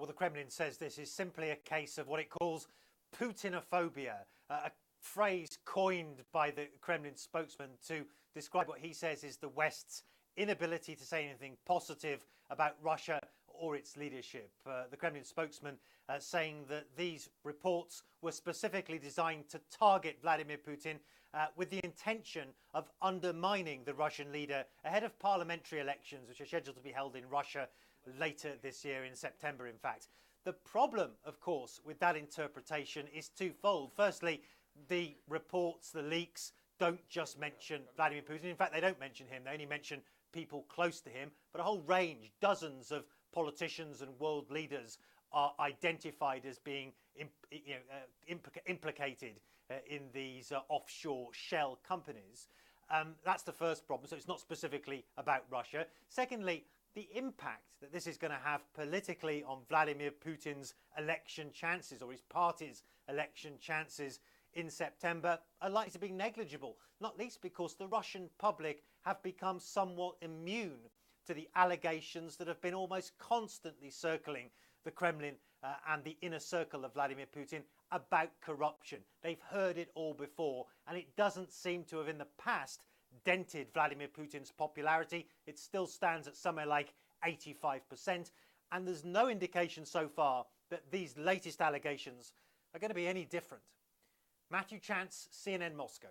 Well, the Kremlin says this is simply a case of what it calls Putinophobia, a phrase coined by the Kremlin spokesman to describe what he says is the West's inability to say anything positive about Russia or its leadership. The Kremlin spokesman saying that these reports were specifically designed to target Vladimir Putin with the intention of undermining the Russian leader ahead of parliamentary elections, which are scheduled to be held in Russia later this year, in September, in fact. The problem, of course, with that interpretation is twofold. Firstly, the reports, the leaks, don't just mention Vladimir Putin. In fact, they don't mention him. They only mention people close to him, but a whole range, dozens of politicians and world leaders are identified as being implicated in these offshore shell companies. That's the first problem. So it's not specifically about Russia. Secondly, the impact that this is going to have politically on Vladimir Putin's election chances, or his party's election chances in September, are likely to be negligible, not least because the Russian public have become somewhat immune to the allegations that have been almost constantly circling the Kremlin and the inner circle of Vladimir Putin about corruption. They've heard it all before, and it doesn't seem to have in the past dented Vladimir Putin's popularity. It still stands at somewhere like 85%, and there's no indication so far that these latest allegations are going to be any different. Matthew Chance, CNN Moscow.